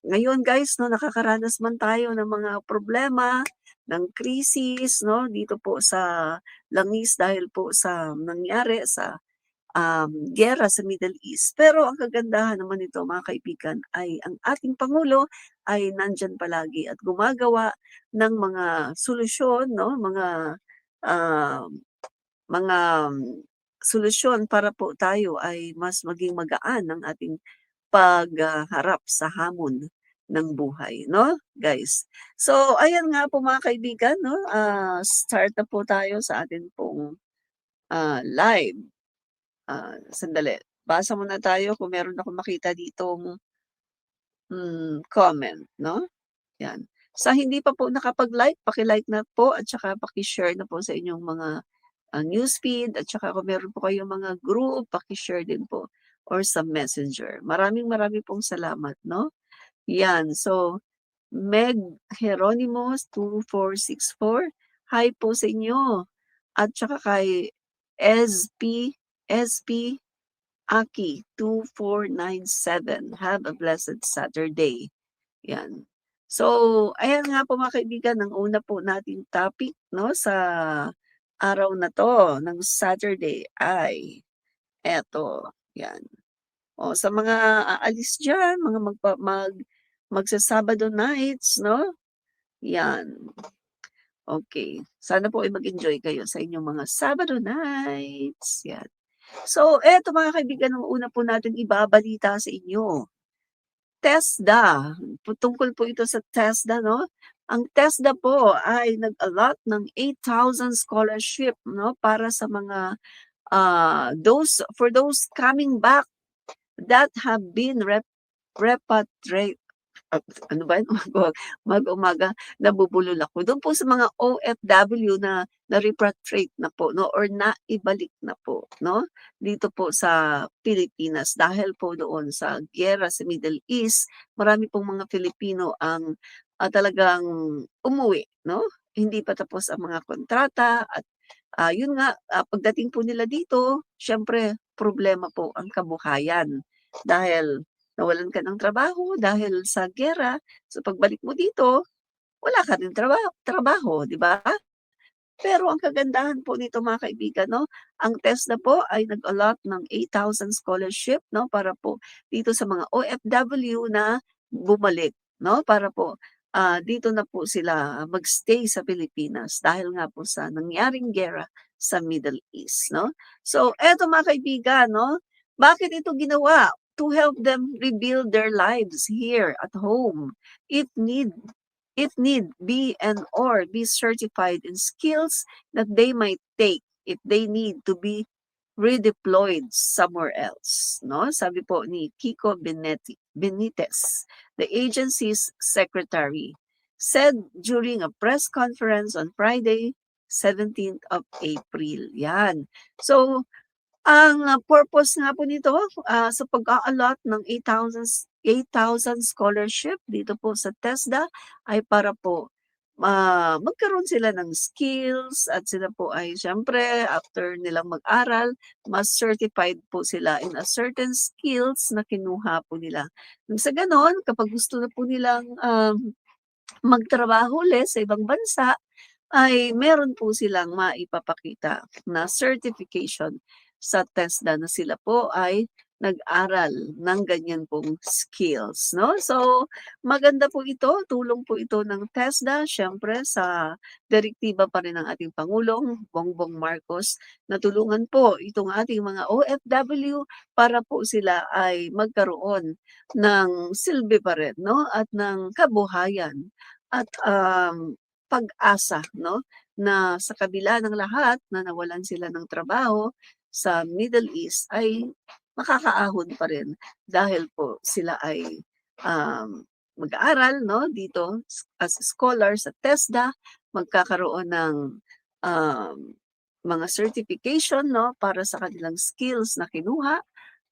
ngayon guys 'no, nakakaranas man tayo ng mga problema, ng krisis 'no, dito po sa langis dahil po sa nangyari sa giyera sa Middle East. Pero ang kagandahan naman nito mga kaibigan ay ang ating Pangulo ay nandiyan palagi at gumagawa ng mga solusyon 'no, ah, mga solusyon para po tayo ay mas maging magaan ang ating pagharap sa hamon ng buhay 'no, guys. So ayan nga po mga kaibigan 'no, start na po tayo sa atin pong, live. Sandali, basa muna tayo kung meron akong makita ditong, comment 'no, 'yan. Sa hindi pa po nakapag-like, paki-like na po at saka paki-share na po sa inyong mga, newsfeed at saka kung meron po kayong mga group, paki-share din po or sa Messenger. Maraming maraming pong salamat 'no. 'Yan, so Meg Jeronimos 2464, hi po sa inyo at saka kay SP Aki 2497. Have a blessed Saturday. Yan. So, ayan nga po mga kaibigan, ang una po nating topic 'no, sa araw na 'to ng Saturday ay eto, yan. O sa mga aalis diyan, mga magsa-Sabado nights 'no, yan. Okay. Sana po ay mag-enjoy kayo sa inyong mga Sabado nights, yan. So, eto mga kaibigan, ang una po natin ibabalita sa inyo, TESDA, tungkol po ito sa TESDA 'no. Ang TESDA po ay nag-allot ng 8,000 scholarship 'no, para sa mga, for those coming back that have been repatriate ano ba yun? Mag-umaga nabubulol ako. Do'n po sa mga OFW na na-repatriate na po 'no or naibalik na po 'no, dito po sa Pilipinas dahil po doon sa giyera sa Middle East, marami pong mga Filipino ang, talagang umuwi 'no. Hindi pa tapos ang mga kontrata at, yun nga, pagdating po nila dito siyempre problema po ang kabuhayan dahil nawalan ka ng trabaho dahil sa giyera, so pagbalik mo dito, wala ka ring trabaho, 'di ba? Pero ang kagandahan po nito mga kaibigan 'no, ang TESDA po ay nag-allot ng 8,000 scholarship 'no, para po dito sa mga OFW na bumalik 'no, para po, dito na po sila mag-stay sa Pilipinas dahil nga po sa nangyaring giyera sa Middle East 'no. So eto mga kaibigan 'no, bakit ito ginawa? To help them rebuild their lives here at home. If need be and/or be certified in skills that they might take if they need to be redeployed somewhere else, 'no? Sabi po ni Kiko Benitez, the agency's secretary, said during a press conference on Friday, 17th of April. Yan. So, ang, purpose nga po nito, sa pag-a-allot ng 8,000 scholarship dito po sa TESDA ay para po, magkaroon sila ng skills at sila po ay siyempre after nilang mag-aral, mas certified po sila in a certain skills na kinuha po nila. Nang sa gano'n kapag gusto na po nilang, magtrabaho ulit sa ibang bansa, ay meron po silang maipapakita na certification sa TESDA na sila po ay nag-aral ng ganyan pong skills 'no. So, maganda po ito, tulong po ito ng TESDA siyempre sa direktiba pa rin ng ating Pangulong Bongbong Marcos na tulungan po itong ating mga OFW para po sila ay magkaroon ng silbi pa rin 'no at ng kabuhayan at, pag-asa 'no, na sa kabila ng lahat na nawalan sila ng trabaho sa Middle East ay makakaahon pa rin dahil po sila ay, mag-aaral 'no, dito as scholar sa TESDA, magkakaroon ng, um, mga certification 'no, para sa kanilang skills na kinuha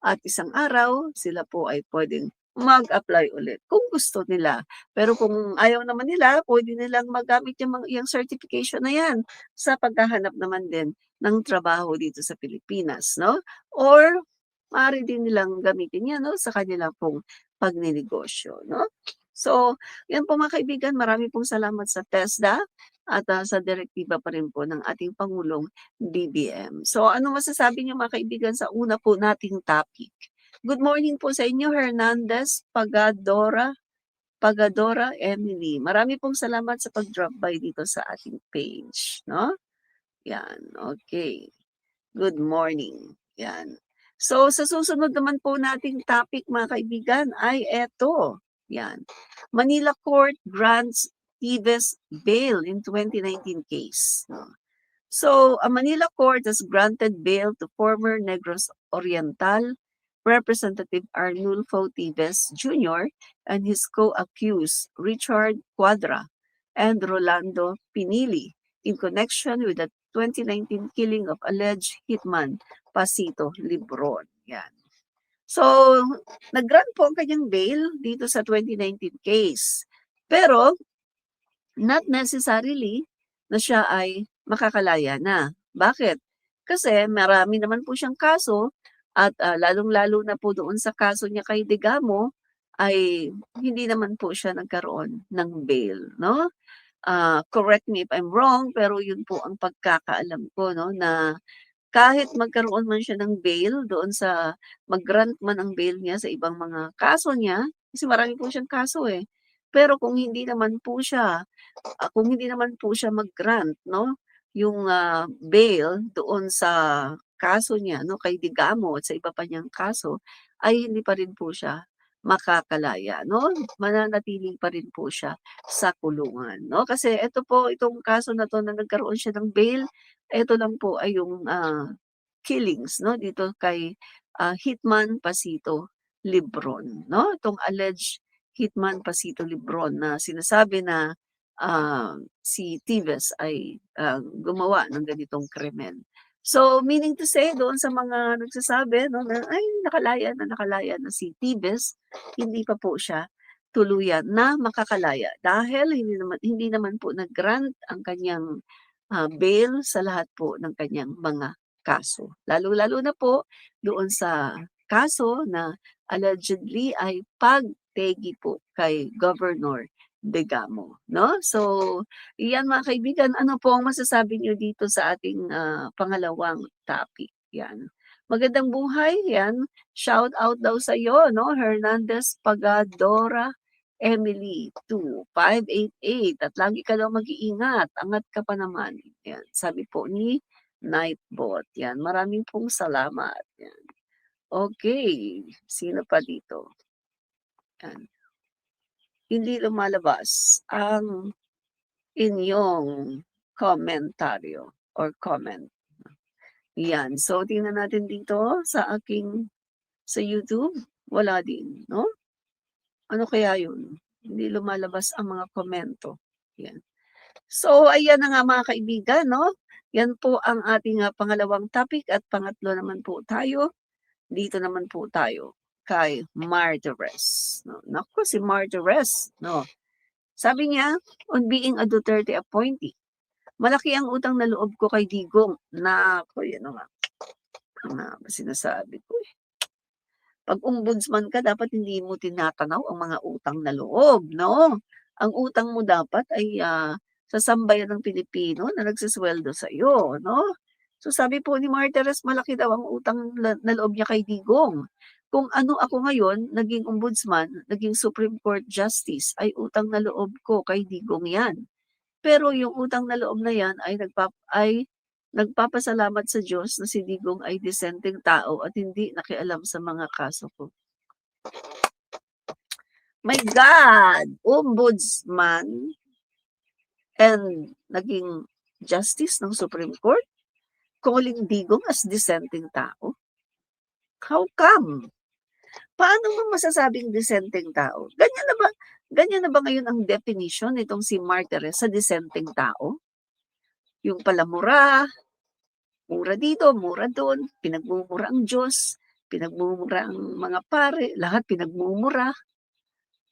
at isang araw sila po ay puwedeng mag-apply ulit kung gusto nila. Pero kung ayaw naman nila, puwede nilang magamit yung certification na 'yan sa paghahanap naman din ng trabaho dito sa Pilipinas 'no, or maaari din nilang gamitin 'yan 'no, sa kanila pong pagninegosyo, 'no? So, 'yan po mga kaibigan, marami pong salamat sa TESDA at, sa direktiba pa rin po ng ating Pangulong BBM. So, ano masasabi niyo mga kaibigan sa una po nating topic? Good morning po sa inyo, Hernandez Pagadora Emily. Marami pong salamat sa pag-drop by dito sa ating page, 'no? 'Yan, okay. Good morning, 'yan. So, sa susunod naman po nating topic mga kaibigan ay eto, 'yan. Manila Court grants Tives bail in 2019 case, 'no. So, a Manila court has granted bail to former Negros Oriental Representative Arnulfo Tives Jr. and his co-accused Richard Cuadra and Rolando Pinili in connection with the 2019 killing of alleged hitman Pasito Libron. Yan. So, nag-grant po ang kanyang bail dito sa 2019 case. Pero, not necessarily na siya ay makakalaya na. Bakit? Kasi marami naman po siyang kaso at, lalong-lalo na po doon sa kaso niya kay Digamo ay hindi naman po siya nagkaroon ng bail, 'no? Correct me if I'm wrong, pero yun po ang pagkakaalam ko 'no, na kahit magkaroon man siya ng bail doon sa mag-grant man ang bail niya sa ibang mga kaso niya, kasi marami po siyang kaso, eh. Pero kung hindi naman po siya mag-grant 'no, yung, bail doon sa kaso niya 'no, kay Digamo at sa iba pa niyang kaso, ay hindi pa rin po siya makakalaya 'no, mananatili pa rin po siya sa kulungan 'no. Kasi itong kaso na 'to na nagkaroon siya ng bail, ito lang po ay yung, killings 'no, dito kay, Hitman Pasito Libron 'no, itong alleged Hitman Pasito Libron na sinasabi na, si Tives ay, gumawa ng ganitong krimen. So, meaning to say doon sa mga nagsasabi 'no na, "Ay nakalaya na si Tives," hindi pa po siya tuluyan na makakalaya dahil hindi naman po nag-grant ang kaniyang, bail sa lahat po ng kaniyang mga kaso. Lalong-lalo na po doon sa kaso na allegedly ay pagtegi po kay Governor Digamo, 'no? So, iyan mga kaibigan, ano po ang masasabi niyo dito sa ating, pangalawang topic? 'Yan. Magandang buhay, 'yan. Shout out daw sa iyo 'no, Hernandez Pagadora Emily 2588 at lagi ka daw mag-iingat, angat ka pa naman, 'yan. Sabi po ni Nightbot, 'yan. Maraming pong salamat, 'yan. Okay, sino pa dito? 'Yan. Hindi lumalabas ang inyong komentaryo or comment. Yan. So, tingnan natin dito sa YouTube, wala din, 'no? Ano kaya yun? Hindi lumalabas ang mga komento, yan. So, ayan na nga mga kaibigan 'no, yan po ang ating, pangalawang topic at pangatlo naman po tayo, dito naman po tayo kay Martirez 'no. Naku, si Martirez 'no, sabi niya, "On being a Duterte appointee, malaki ang utang na loob ko kay Digong." Naku, yan na nga, ang sinasabi ko, eh. 'Pag ombudsman ka dapat hindi mo tinatanaw ang mga utang na loob, 'no? Ang utang mo dapat ay, sa sambayan ng Pilipino na nagsusweldo sa'yo, 'no? So, sabi po ni Martirez malaki daw ang utang na loob niya kay Digong. Kung ano ako ngayon, naging ombudsman, naging Supreme Court Justice, ay utang na loob ko kay Digong 'yan. Pero yung utang na loob na 'yan ay nagpapasalamat sa Diyos na si Digong ay disenteng tao at hindi nakialam sa mga kaso ko. My God! Ombudsman and naging justice ng Supreme Court, calling Digong as disenteng tao? How come? Paano mo masasabing disenteng tao? Ganyan na ba ngayon ang definition nitong si Martirez sa disenteng tao? Yung pala mura dito, mura doon, pinagmumura ang Diyos, pinagmumura ang mga pare, lahat pinagmumura.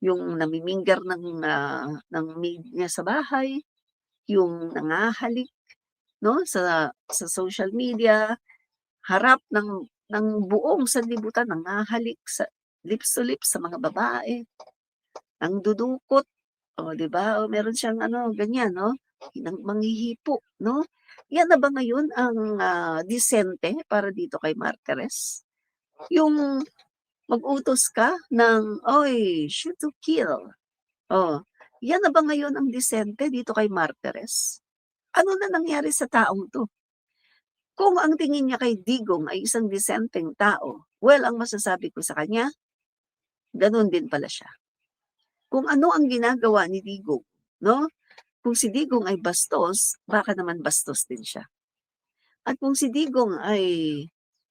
Yung namimingger ng maid niya sa bahay, yung nangahalik 'no, sa social media, harap ng buong sanlibutan nangahalik lips to lips sa mga babae, nangdudukot, oh, 'di ba? O meron siyang ano, ganyan 'no, manghihipo 'no? Yan na ba ngayon ang, disente para dito kay Martirez? Yung mag-utos ka ng, "Oy, shoot to kill." Oh, yan na ba ngayon ang disente dito kay Martirez? Ano na nangyari sa taong 'to? Kung ang tingin niya kay Digong ay isang disenteng tao, well, ang masasabi ko sa kanya, gano'n din pala siya. Kung ano ang ginagawa ni Digong, 'no? Kung si Digong ay bastos, baka naman bastos din siya. At kung si Digong ay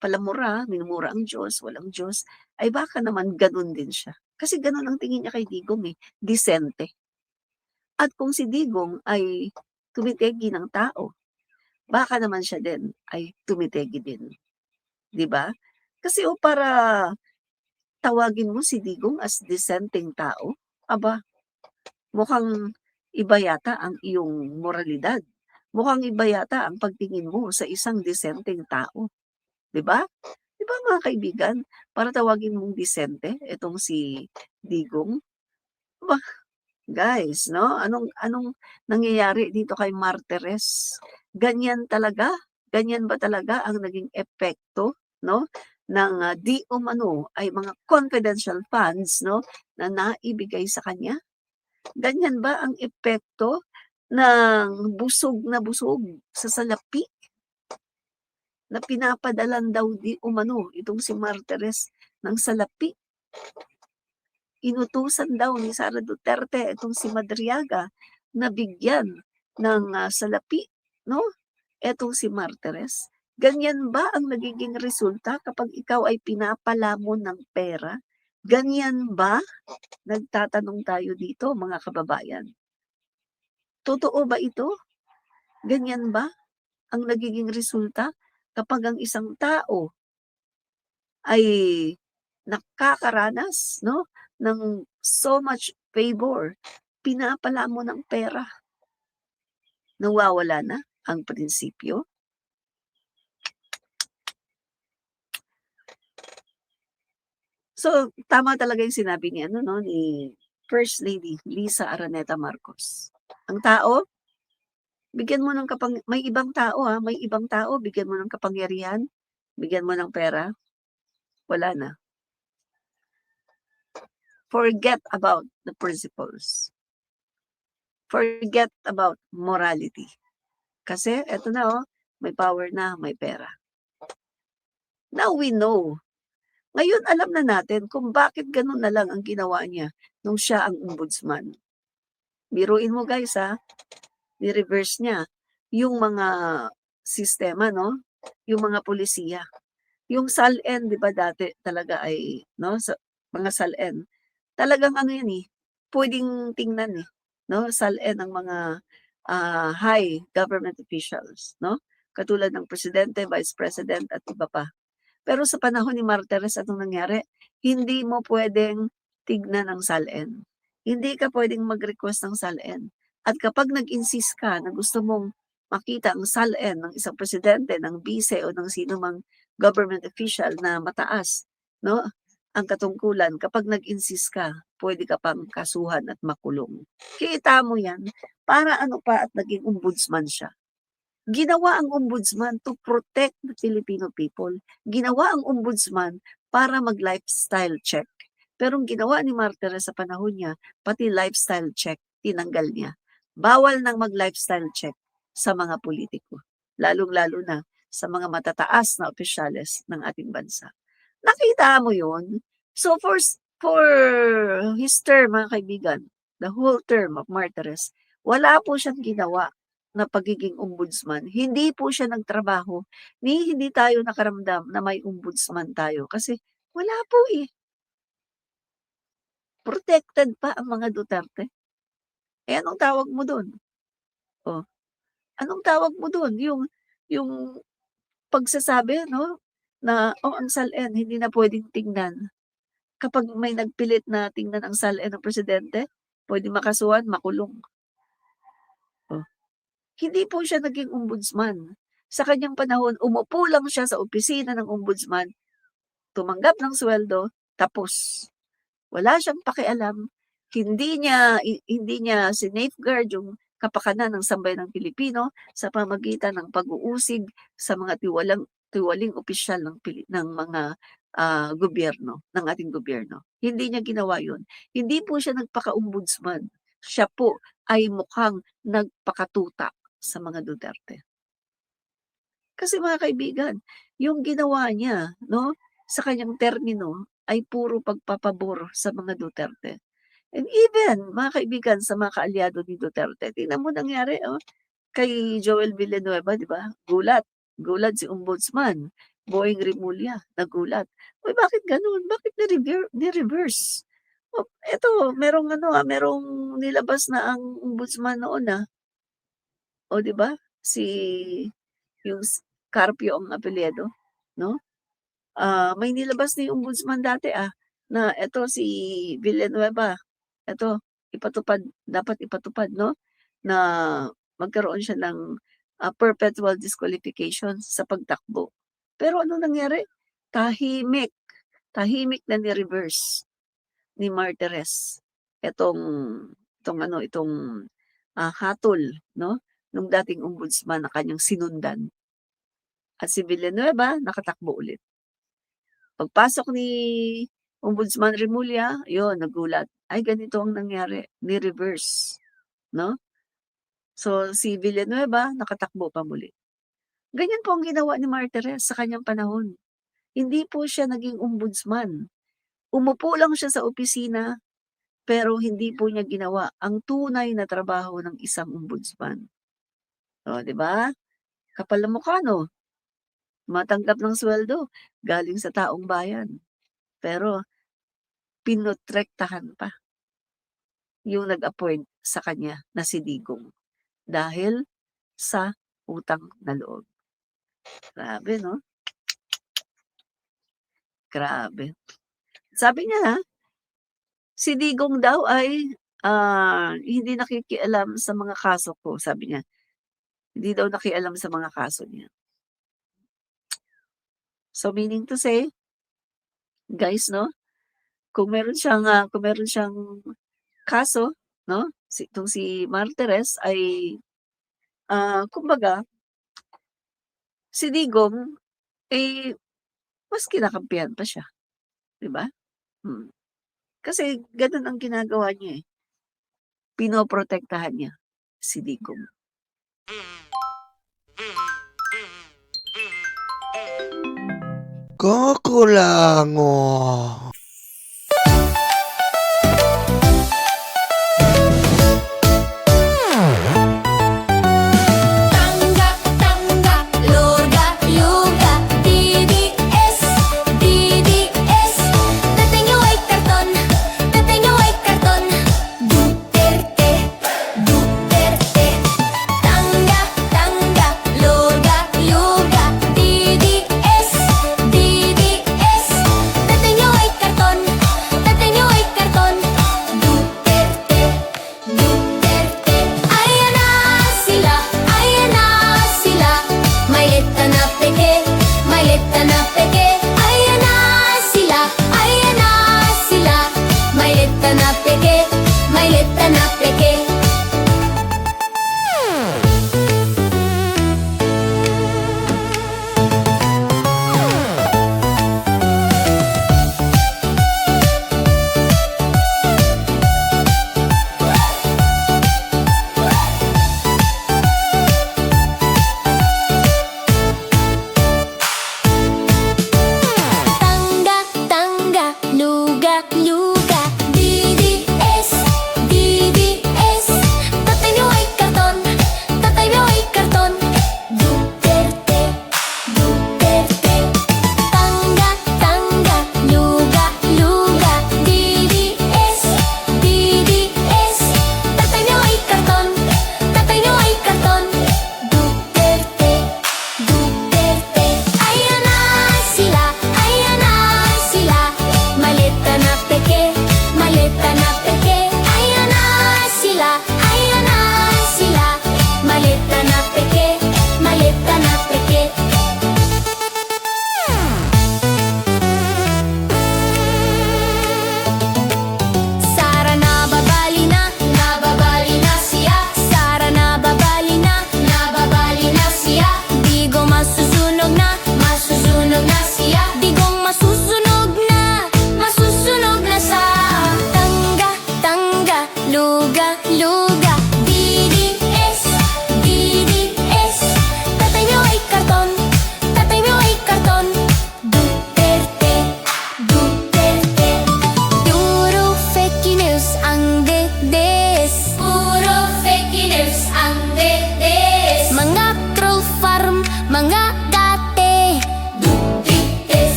palamura, minumura ang Diyos, walang Diyos, ay baka naman gano'n din siya. Kasi gano'n ang tingin niya kay Digong, eh, disente. At kung si Digong ay tumitegi ng tao, baka naman siya din ay tumitegi din, 'di ba? Kasi para tawagin mo si Digong as disenteng tao, aba, mukhang iba yata ang iyong moralidad. Mukhang iba yata ang pagtingin mo sa isang disenteng tao, 'di ba? 'Di ba mga kaibigan, para tawagin mong disente itong si Digong, aba, guys 'no, anong anong nangyayari dito kay Martirez? Ganyan talaga? Ganyan ba talaga ang naging epekto 'no, ng, di umano ay mga confidential funds 'no, na naibigay sa kanya? Ganyan ba ang epekto ng busog sa salapi na pinapadalan daw di umano itong si Martirez ng salapi? Inutusan daw ni Sara Duterte itong si Madriaga na bigyan ng, salapi 'no, etong si Martirez. Ganyan ba ang nagiging resulta kapag ikaw ay pinapalamon ng pera? Ganyan ba? Nagtatanong tayo dito mga kababayan. Totoo ba ito? Ganyan ba ang nagiging resulta kapag ang isang tao ay nakakaranas 'no, ng so much favor, pinapala mo ng pera, nawawala na ang prinsipyo? So, tama talaga yung sinabi ni ano 'no, ni First Lady Lisa Araneta Marcos. Ang tao, bigyan mo ng may ibang tao, may ibang tao bigyan mo ng kapangyarihan, bigyan mo ng pera, wala na. Forget about the principles. Forget about morality. Kasi eto na, may power na, may pera. Now we know. Ngayon alam na natin kung bakit gano'n na lang ang ginawa niya nung siya ang ombudsman. Biruin mo guys, ni-reverse niya yung mga sistema 'no, yung mga pulisiya. Yung SALN 'di ba dati talaga ay 'no, sa mga SALN, talagang ano yan, puwedeng tingnan, 'no, SALN ang mga, high government officials 'no, katulad ng presidente, vice president at iba pa. Pero sa panahon ni Martirez anong nangyari? Hindi mo puwedeng tignan ang SALN. Hindi ka puwedeng mag-request ng SALN. At kapag nag-insist ka na gusto mong makita ang SALN ng isang presidente, ng bise o ng sino mang government official na mataas 'no, ang katungkulan, kapag nag-insist ka, puwede ka pang kasuhan at makulong. Kita mo 'yan, para ano pa at naging ombudsman siya. Ginawa ang ombudsman to protect the Filipino people. Ginawa ang ombudsman para mag-lifestyle check. Pero ang ginawa ni Martirez sa panahon niya, pati lifestyle check, tinanggal niya. Bawal nang mag-lifestyle check sa mga politiko, lalong-lalo na sa mga matataas na opisyales ng ating bansa. Nakita mo yun? So for his term, mga kaibigan, the whole term of Martirez, wala po siyang ginawa na pagiging ombudsman. Hindi po siya nagtrabaho, hindi tayo nakaramdam na may ombudsman tayo kasi wala po, protected pa ang mga Duterte. Eh, anong tawag mo dun? Oh, anong tawag mo dun? Yung pagsasabi 'no, na, ang SALN hindi na puwedeng tingnan. Kapag may nagpilit na tingnan ang SALN ng presidente, puwedeng makasuhan, makulong. Oh, hindi po siya naging ombudsman. Sa kanyang panahon, umupo lang siya sa opisina ng ombudsman, tumanggap ng sweldo, tapos. Wala siyang pakialam, hindi niya sinafeguard yung kapakanan ng sambayanang Pilipino sa pamamagitan ng pag-uusig sa mga tiwaling opisyal ng mga, gobyerno, ng ating gobyerno. Hindi niya ginawa yun. Hindi po siya nagpaka-ombudsman, siya po ay mukhang nagpakatuta sa mga Duterte. Kasi mga kaibigan, yung ginawa niya 'no, sa kanyang termino ay puro pagpapabor sa mga Duterte. And even mga kaibigan sa mga kaalyado ni Duterte, tingnan mo nangyari, kay Joel Villanueva 'di ba, gulat si Ombudsman, Boying Rimulya nagulat. "Uy bakit gano'n? Bakit ni-reverse?" Eto merong nilabas na ang Ombudsman noon, o 'di ba, si yung Carpio ang apelyido 'no? May nilabas na yung ombudsman dati, na eto si Villanueva, eto dapat ipatupad 'no, na magkaroon siya ng, perpetual disqualification sa pagtakbo. Pero ano nangyari? Tahimik, tahimik na ni-reverse ni Martirez etong hatol 'no, nung dating ombudsman na kanyang sinundan at si Villanueva nakatakbo ulit. Pagpasok ni Ombudsman Remulla, yun nagulat, ay ganito ang nangyari, ni-reverse 'no. So, si Villanueva nakatakbo pa muli. Ganyan po ang ginawa ni Martirez sa kanyang panahon. Hindi po siya naging ombudsman. Umupo lang siya sa opisina, pero hindi po niya ginawa ang tunay na trabaho ng isang ombudsman. Oh, 'di ba? Kapal ng mukha 'no? Tumatanggap ng sweldo galing sa taong bayan, pero pinotrektahan pa yung nag-appoint sa kanya na si Digong dahil sa utang na loob. Grabe 'no, grabe. Sabi niya, si Digong daw ay, hindi nakikialam sa mga kaso ko, sabi niya. Hindi daw nakialam sa mga kaso niya. So, meaning to say, guys 'no, kung meron siyang kaso 'no, itong si Martirez ay, kumbaga si Digong, eh, mas kinakampihan pa siya, 'di ba? Mm. Kasi gano'n ang ginagawa niya, pinoprotektahan niya si Digong. Kokulango.